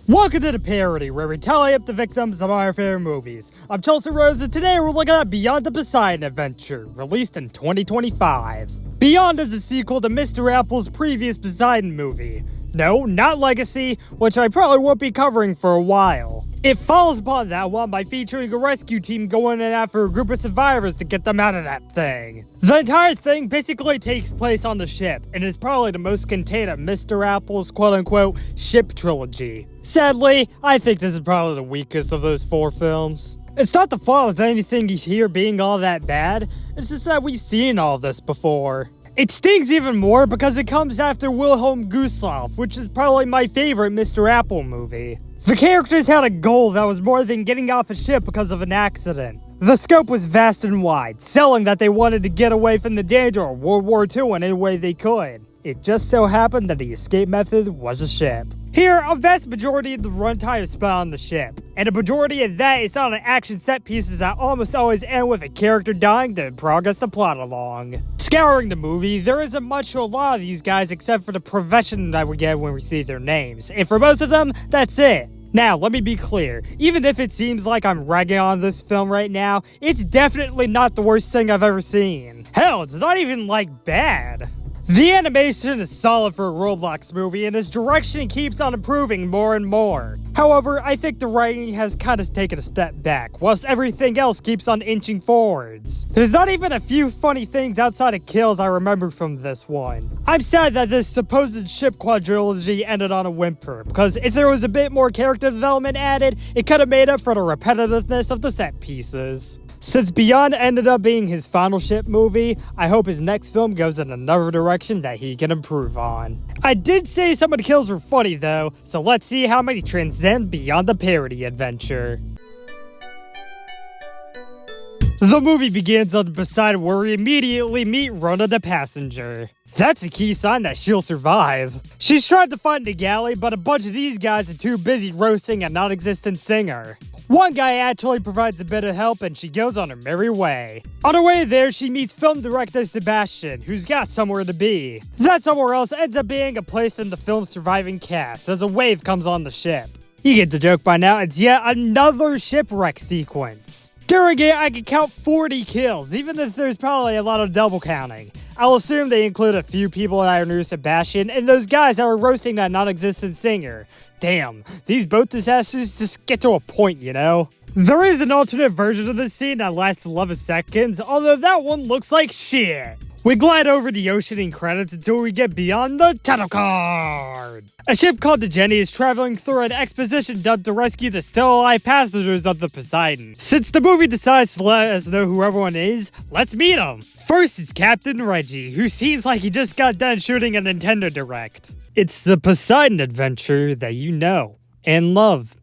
Welcome to the Parody, where we tally up the victims of our favorite movies. I'm Chelsea Rose, and today we're looking at Beyond the Poseidon Adventure, released in 2025. Beyond is a sequel to Mr. Apple's previous Poseidon movie. No, not Legacy, which I probably won't be covering for a while. It follows upon that one by featuring a rescue team going in after a group of survivors to get them out of that thing. The entire thing basically takes place on the ship, and is probably the most contained of Mr. Apple's quote-unquote ship trilogy. Sadly, I think this is probably the weakest of those four films. It's not the fault of anything here being all that bad, it's just that we've seen all this before. It stings even more because it comes after Wilhelm Gustloff, which is probably my favorite Mr. Apple movie. The characters had a goal that was more than getting off a ship because of an accident. The scope was vast and wide, selling that they wanted to get away from the danger of World War II in any way they could. It just so happened that the escape method was a ship. Here, a vast majority of the runtime is spent on the ship, and a majority of that is on action set pieces that almost always end with a character dying to progress the plot along. Scouring the movie, there isn't much to a lot of these guys except for the profession that we get when we see their names, and for most of them, that's it. Now, let me be clear, even if it seems like I'm ragging on this film right now, it's definitely not the worst thing I've ever seen. Hell, it's not even, bad. The animation is solid for a Roblox movie, and its direction keeps on improving more and more. However, I think the writing has kind of taken a step back, whilst everything else keeps on inching forwards. There's not even a few funny things outside of kills I remember from this one. I'm sad that this supposed ship quadrilogy ended on a whimper, because if there was a bit more character development added, it could have made up for the repetitiveness of the set pieces. Since Beyond ended up being his final ship movie, I hope his next film goes in another direction that he can improve on. I did say some of the kills were funny though, so let's see how many transcend beyond the parody adventure. The movie begins on the Poseidon where we immediately meet Rona the passenger. That's a key sign that she'll survive. She's trying to find the galley, but a bunch of these guys are too busy roasting a non-existent singer. One guy actually provides a bit of help and she goes on her merry way. On her way there, she meets film director Sebastian, who's got somewhere to be. That somewhere else ends up being a place in the film's surviving cast as a wave comes on the ship. You get the joke by now, it's yet another shipwreck sequence. During it, I can count 40 kills, even if there's probably a lot of double counting. I'll assume they include a few people that are new to Sebastian, and those guys that were roasting that non-existent singer. Damn, these boat disasters just get to a point, you know? There is an alternate version of this scene that lasts 11 seconds, although that one looks like shit. We glide over the ocean in credits until we get beyond the title card. A ship called the Jenny is traveling through an exposition dubbed to rescue the still alive passengers of the Poseidon. Since the movie decides to let us know who everyone is, let's meet them. First is Captain Reggie, who seems like he just got done shooting a Nintendo Direct. It's the Poseidon adventure that you know and love,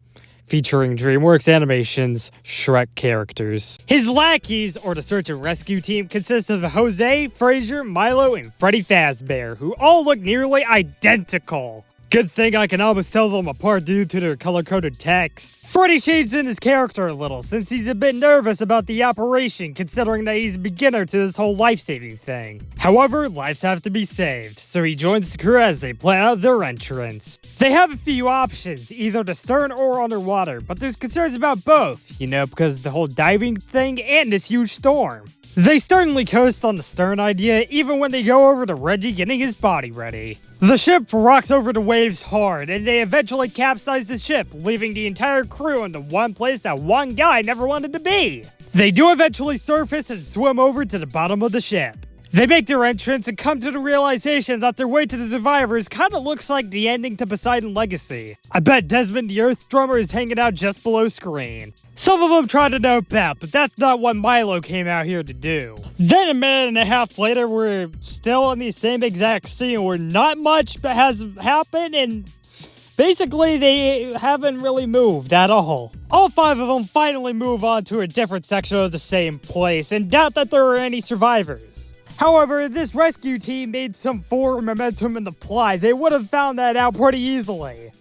featuring DreamWorks Animation's Shrek characters. His lackeys, or the search and rescue team, consists of Jose, Fraser, Milo, and Freddy Fazbear, who all look nearly identical. Good thing I can almost tell them apart due to their color-coded text. Freddy shades in his character a little, since he's a bit nervous about the operation, considering that he's a beginner to this whole life-saving thing. However, lives have to be saved, so he joins the crew as they plan out their entrance. They have a few options, either to stern or underwater, but there's concerns about both, you know, because of the whole diving thing and this huge storm. They sternly coast on the stern idea even when they go over to Reggie getting his body ready. The ship rocks over the waves hard, and they eventually capsize the ship, leaving the entire crew in the one place that one guy never wanted to be. They do eventually surface and swim over to the bottom of the ship. They make their entrance and come to the realization that their way to the survivors kinda looks like the ending to Poseidon Legacy. I bet Desmond the Earth Drummer is hanging out just below screen. Some of them try to note that, but that's not what Milo came out here to do. Then a minute and a half later, we're still in the same exact scene where not much has happened and basically they haven't really moved at all. All five of them finally move on to a different section of the same place and doubt that there are any survivors. However, this rescue team made some forward momentum in the plot. They would have found that out pretty easily.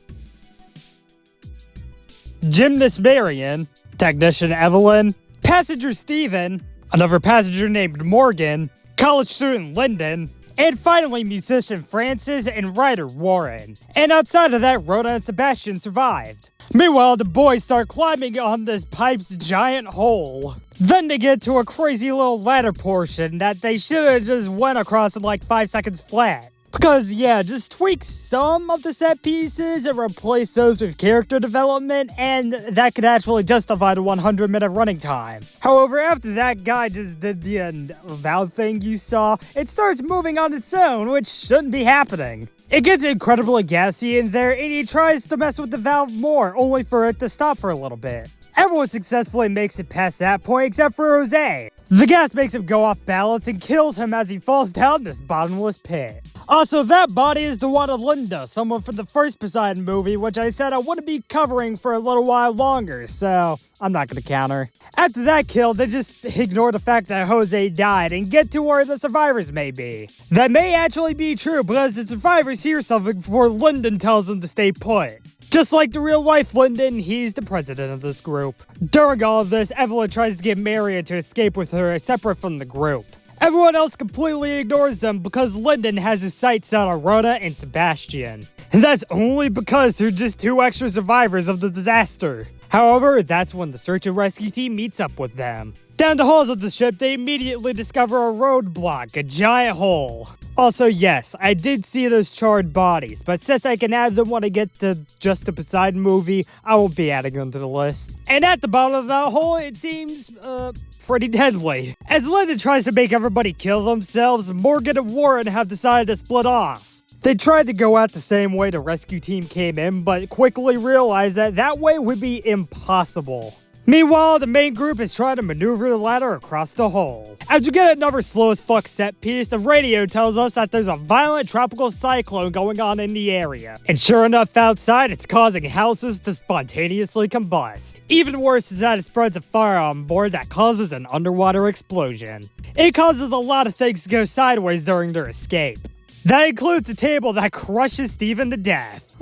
Gymnast Marion, Technician Evelyn, Passenger Steven, another passenger named Morgan, College student Lyndon, And finally, musician Francis and writer Warren. And outside of that, Rhoda and Sebastian survived. Meanwhile, the boys start climbing on this pipe's giant hole. Then they get to a crazy little ladder portion that they should have just went across in like 5 seconds flat. Because, yeah, just tweak some of the set pieces and replace those with character development, and that could actually justify the 100-minute running time. However, after that guy just did the valve thing you saw, it starts moving on its own, which shouldn't be happening. It gets incredibly gassy in there, and he tries to mess with the valve more, only for it to stop for a little bit. Everyone successfully makes it past that point except for Jose. The gas makes him go off balance and kills him as he falls down this bottomless pit. Also, that body is the one of Linda, someone from the first Poseidon movie, which I said I wouldn't be covering for a little while longer, so I'm not gonna counter. After that kill, they just ignore the fact that Jose died and get to where the survivors may be. That may actually be true because the survivors hear something before Lyndon tells them to stay put. Just like the real-life Lyndon, he's the president of this group. During all of this, Evelyn tries to get Marion to escape with her separate from the group. Everyone else completely ignores them because Lyndon has his sights set on Rhoda and Sebastian. And that's only because they're just 2 extra survivors of the disaster. However, that's when the search and rescue team meets up with them. Down the halls of the ship, they immediately discover a roadblock, a giant hole. Also, yes, I did see those charred bodies, but since I can add them when I get to just the Poseidon movie, I won't be adding them to the list. And at the bottom of that hole, it seems, pretty deadly. As Lyndon tries to make everybody kill themselves, Morgan and Warren have decided to split off. They tried to go out the same way the rescue team came in, but quickly realized that that way would be impossible. Meanwhile, the main group is trying to maneuver the ladder across the hole. As we get another slow as fuck set piece, the radio tells us that there's a violent tropical cyclone going on in the area. And sure enough, outside, it's causing houses to spontaneously combust. Even worse is that it spreads a fire on board that causes an underwater explosion. It causes a lot of things to go sideways during their escape. That includes a table that crushes Steven to death.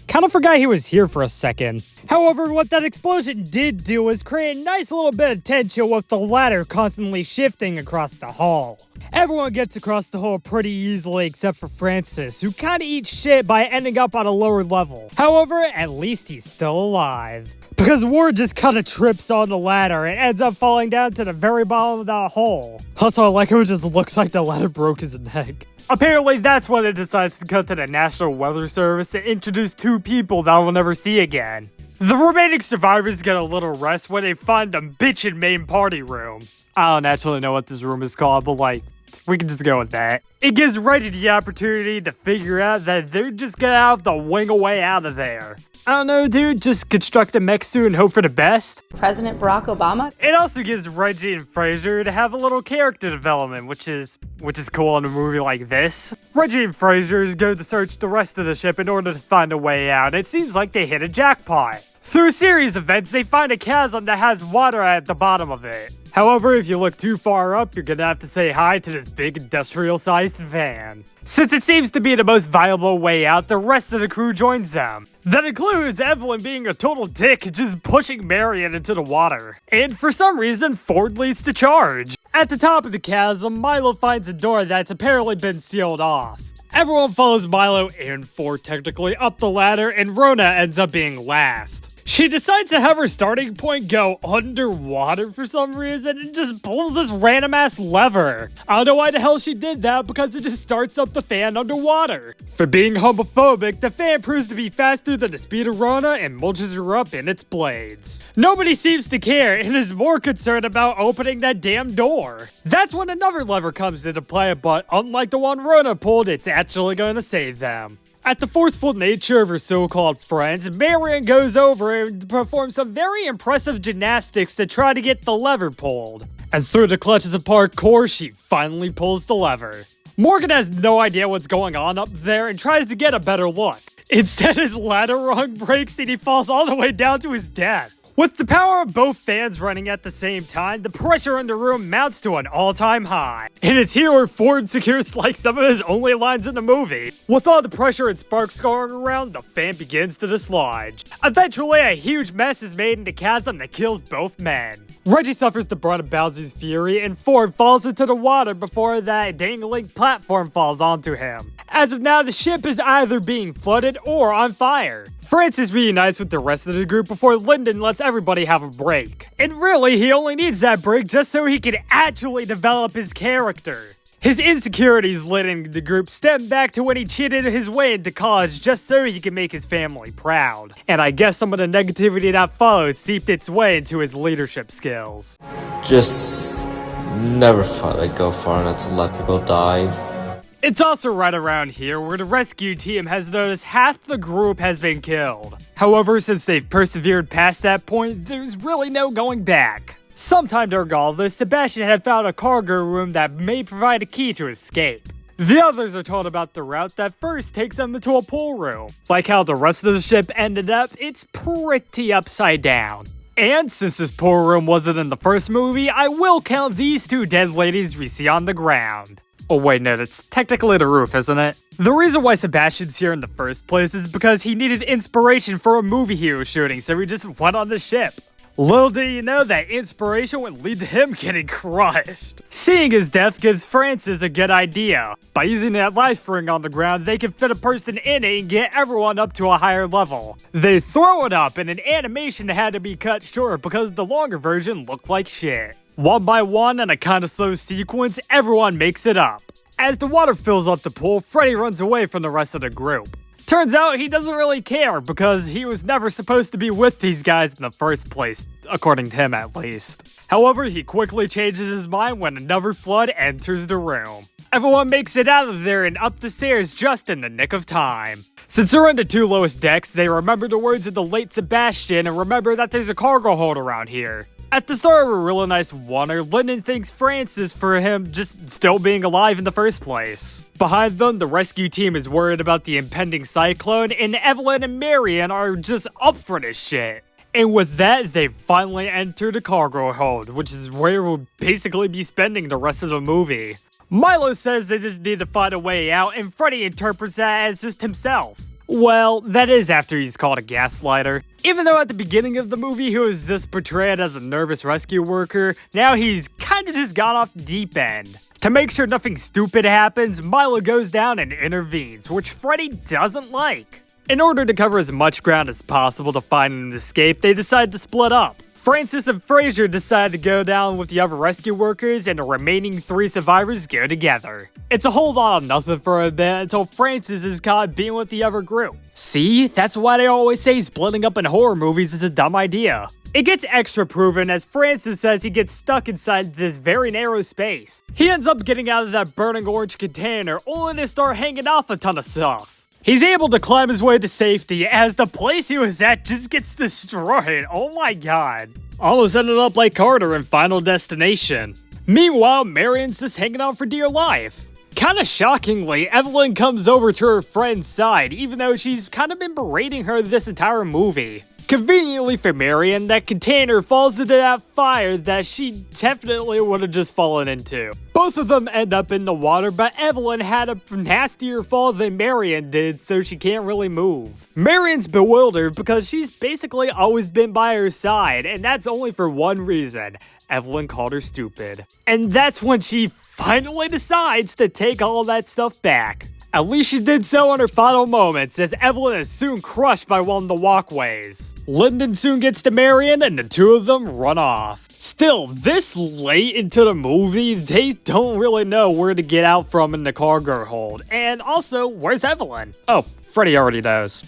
Kinda forgot he was here for a second. However, what that explosion did do was create a nice little bit of tension with the ladder constantly shifting across the hall. Everyone gets across the hole pretty easily except for Francis, who kinda eats shit by ending up on a lower level. However, at least he's still alive. Because Ward just kinda trips on the ladder and ends up falling down to the very bottom of that hole. Also, I like how it just looks like the ladder broke his neck. Apparently, that's when it decides to cut to the National Weather Service to introduce 2 people that we'll never see again. The remaining survivors get a little rest when they find the bitchin' main party room. I don't actually know what this room is called, but like, we can just go with that. It gives Reggie the opportunity to figure out that they're just gonna have to wing a way out of there. I don't know, dude, just construct a mech suit and hope for the best. President Barack Obama. It also gives Reggie and Fraser to have a little character development, which is cool in a movie like this. Reggie and Fraser go to search the rest of the ship in order to find a way out. It seems like they hit a jackpot. Through a series of events, they find a chasm that has water at the bottom of it. However, if you look too far up, you're gonna have to say hi to this big industrial-sized van. Since it seems to be the most viable way out, the rest of the crew joins them. That includes Evelyn being a total dick and just pushing Marion into the water. And for some reason, Ford leads the charge. At the top of the chasm, Milo finds a door that's apparently been sealed off. Everyone follows Milo and Ford technically up the ladder, and Rona ends up being last. She decides to have her starting point go underwater for some reason and just pulls this random ass lever. I don't know why the hell she did that because it just starts up the fan underwater. For being homophobic, the fan proves to be faster than the speed of Rona and mulches her up in its blades. Nobody seems to care and is more concerned about opening that damn door. That's when another lever comes into play, but unlike the one Rona pulled, it's actually going to save them. At the forceful nature of her so-called friends, Marion goes over and performs some very impressive gymnastics to try to get the lever pulled. And through the clutches of parkour, she finally pulls the lever. Morgan has no idea what's going on up there and tries to get a better look. Instead, his ladder rung breaks and he falls all the way down to his death. With the power of both fans running at the same time, the pressure in the room mounts to an all-time high. And it's here where Ford secures like some of his only lines in the movie. With all the pressure and sparks going around, the fan begins to dislodge. Eventually, a huge mess is made in the chasm that kills both men. Reggie suffers the brunt of Bowser's fury, and Ford falls into the water before that dangling platform falls onto him. As of now, the ship is either being flooded or on fire. Francis reunites with the rest of the group before Lyndon lets everybody have a break. And really, he only needs that break just so he can actually develop his character. His insecurities leading the group stem back to when he cheated his way into college just so he could make his family proud. And I guess some of the negativity that followed seeped its way into his leadership skills. Just never thought I'd go far enough to let people die. It's also right around here where the rescue team has noticed half the group has been killed. However, since they've persevered past that point, there's really no going back. Sometime during all this, Sebastian had found a cargo room that may provide a key to escape. The others are told about the route that first takes them into a pool room. Like how the rest of the ship ended up, it's pretty upside down. And since this pool room wasn't in the first movie, I will count these two dead ladies we see on the ground. Oh wait, no, that's technically the roof, isn't it? The reason why Sebastian's here in the first place is because he needed inspiration for a movie he was shooting, so he just went on the ship. Little did you know that inspiration would lead to him getting crushed. Seeing his death gives Francis a good idea. By using that life ring on the ground, they can fit a person in it and get everyone up to a higher level. They throw it up, and an animation had to be cut short because the longer version looked like shit. One by one, in a kinda slow sequence, everyone makes it up. As the water fills up the pool, Freddy runs away from the rest of the group. Turns out he doesn't really care because he was never supposed to be with these guys in the first place, according to him at least. However, he quickly changes his mind when another flood enters the room. Everyone makes it out of there and up the stairs just in the nick of time. Since they're on the two lowest decks, they remember the words of the late Sebastian and remember that there's a cargo hold around here. At the start of a really nice wonder, Lyndon thanks Francis for him just still being alive in the first place. Behind them, the rescue team is worried about the impending cyclone, and Evelyn and Marion are just up for this shit. And with that, they finally enter the cargo hold, which is where we'll basically be spending the rest of the movie. Milo says they just need to find a way out, and Freddy interprets that as just himself. Well, that is after he's called a gaslighter. Even though at the beginning of the movie he was just portrayed as a nervous rescue worker, now he's kinda just gone off the deep end. To make sure nothing stupid happens, Milo goes down and intervenes, which Freddy doesn't like. In order to cover as much ground as possible to find an escape, they decide to split up. Francis and Fraser decide to go down with the other rescue workers, and the remaining 3 survivors go together. It's a whole lot of nothing for a bit until Francis is caught being with the other group. See, that's why they always say splitting up in horror movies is a dumb idea. It gets extra proven as Francis says he gets stuck inside this very narrow space. He ends up getting out of that burning orange container only to start hanging off a ton of stuff. He's able to climb his way to safety as the place he was at just gets destroyed. Oh my god. Almost ended up like Carter in Final Destination. Meanwhile, Marion's just hanging on for dear life. Kinda shockingly, Evelyn comes over to her friend's side, even though she's kind of been berating her this entire movie. Conveniently for Marion, that container falls into that fire that she definitely would have just fallen into. Both of them end up in the water, but Evelyn had a nastier fall than Marion did, so she can't really move. Marion's bewildered because she's basically always been by her side, and that's only for one reason. Evelyn called her stupid. And that's when she finally decides to take all that stuff back. At least she did so in her final moments, as Evelyn is soon crushed by one of the walkways. Lyndon soon gets to Marion, and the two of them run off. Still, this late into the movie, they don't really know where to get out from in the cargo hold. And also, where's Evelyn? Oh, Freddy already knows.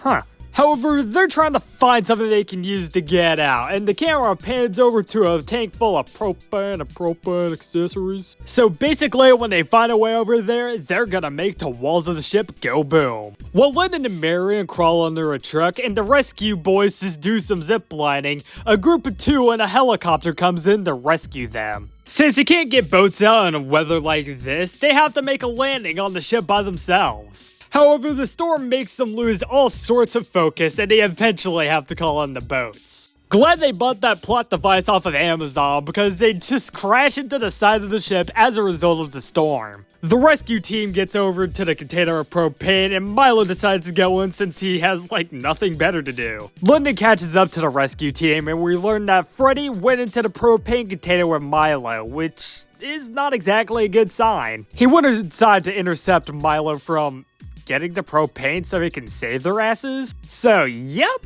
Huh. However, they're trying to find something they can use to get out, and the camera pans over to a tank full of propane accessories. So basically, when they find a way over there, they're gonna make the walls of the ship go boom. While Lyndon and Marion crawl under a truck, and the rescue boys just do some ziplining, a group of 2 in a helicopter comes in to rescue them. Since they can't get boats out in weather like this, they have to make a landing on the ship by themselves. However, the storm makes them lose all sorts of focus and they eventually have to call on the boats. Glad they bought that plot device off of Amazon because they just crash into the side of the ship as a result of the storm. The rescue team gets over to the container of propane and Milo decides to go in since he has like nothing better to do. Lyndon catches up to the rescue team and we learn that Freddy went into the propane container with Milo, which is not exactly a good sign. He went inside to intercept Milo from getting the propane so he can save their asses? So, yep,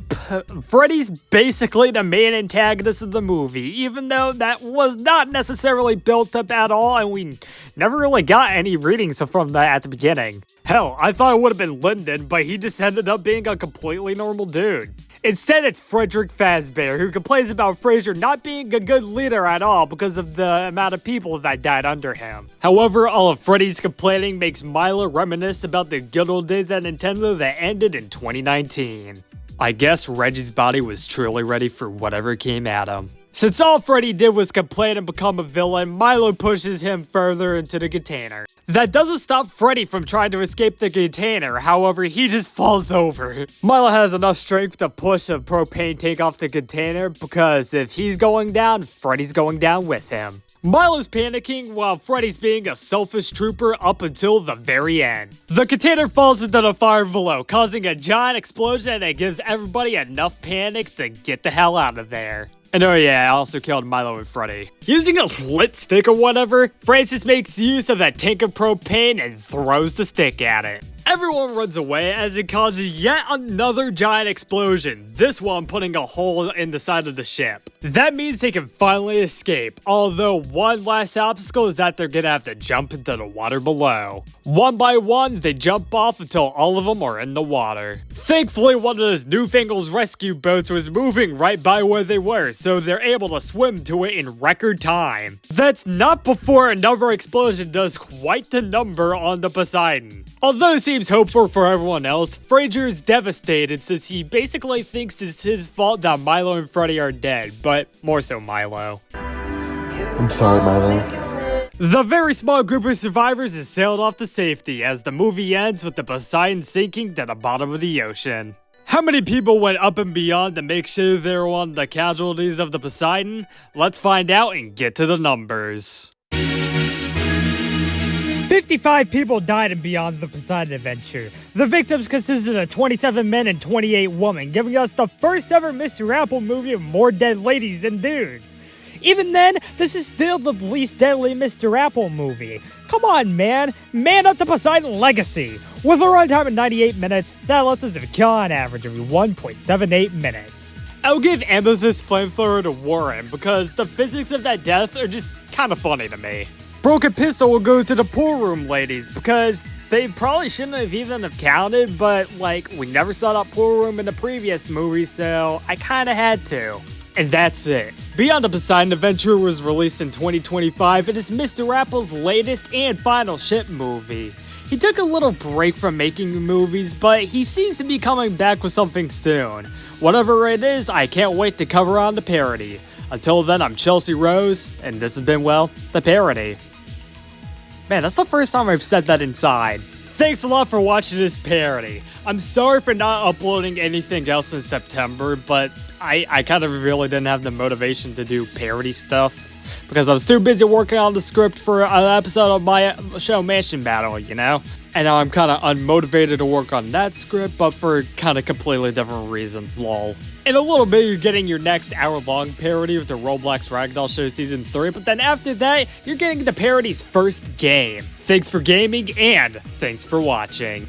Freddy's basically the main antagonist of the movie, even though that was not necessarily built up at all and we never really got any readings from that at the beginning. Hell, I thought it would have been Lyndon, but he just ended up being a completely normal dude. Instead, it's Frederick Fazbear, who complains about Fraser not being a good leader at all because of the amount of people that died under him. However, all of Freddy's complaining makes Milo reminisce about the good old days at Nintendo that ended in 2019. I guess Reggie's body was truly ready for whatever came at him. Since all Freddy did was complain and become a villain, Milo pushes him further into the container. That doesn't stop Freddy from trying to escape the container, however, he just falls over. Milo has enough strength to push a propane tank off the container because if he's going down, Freddy's going down with him. Milo's panicking while Freddy's being a selfish trooper up until the very end. The container falls into the fire below, causing a giant explosion that gives everybody enough panic to get the hell out of there. And oh yeah, I also killed Milo and Freddy. Using a lit stick or whatever, Francis makes use of that tank of propane and throws the stick at it. Everyone runs away as it causes yet another giant explosion, this one putting a hole in the side of the ship. That means they can finally escape, although one last obstacle is that they're gonna have to jump into the water below. One by one, they jump off until all of them are in the water. Thankfully, one of those newfangled rescue boats was moving right by where they were, so they're able to swim to it in record time. That's not before another explosion does quite the number on the Poseidon. Although it seems hopeful for everyone else, Fraser is devastated since he basically thinks it's his fault that Milo and Freddy are dead, but more so Milo. I'm sorry, Milo. The very small group of survivors is sailed off to safety as the movie ends with the Poseidon sinking to the bottom of the ocean. How many people went up and beyond to make sure they were one of the casualties of the Poseidon? Let's find out and get to the numbers. 55 people died in Beyond the Poseidon adventure. The victims consisted of 27 men and 28 women, giving us the first ever Mr. Apple movie with more dead ladies than dudes. Even then, this is still the least deadly Mr. Apple movie. Come on, man. Man up to Poseidon Legacy. With a runtime of 98 minutes, that lets us kill on average every 1.78 minutes. I'll give Amethyst Flamethrower to Warren because the physics of that death are just kind of funny to me. Broken Pistol will go to the Pool Room ladies because they probably shouldn't have even have counted, but like, we never saw that pool room in the previous movie, so I kinda had to. And that's it. Beyond the Poseidon Adventure was released in 2025 and is Mr. Apple's latest and final ship movie. He took a little break from making movies, but he seems to be coming back with something soon. Whatever it is, I can't wait to cover on the parody. Until then, I'm Chelsea Rose, and this has been, well, the parody. Man, that's the first time I've said that inside. Thanks a lot for watching this parody. I'm sorry for not uploading anything else in September, but I kind of really didn't have the motivation to do parody stuff because I was too busy working on the script for an episode of my show Mansion Battle, you know? And now I'm kind of unmotivated to work on that script, but for kind of completely different reasons, lol. In a little bit, you're getting your next hour-long parody with the Roblox Ragdoll Show Season 3, but then after that, you're getting the parody's first game. Thanks for gaming, and thanks for watching.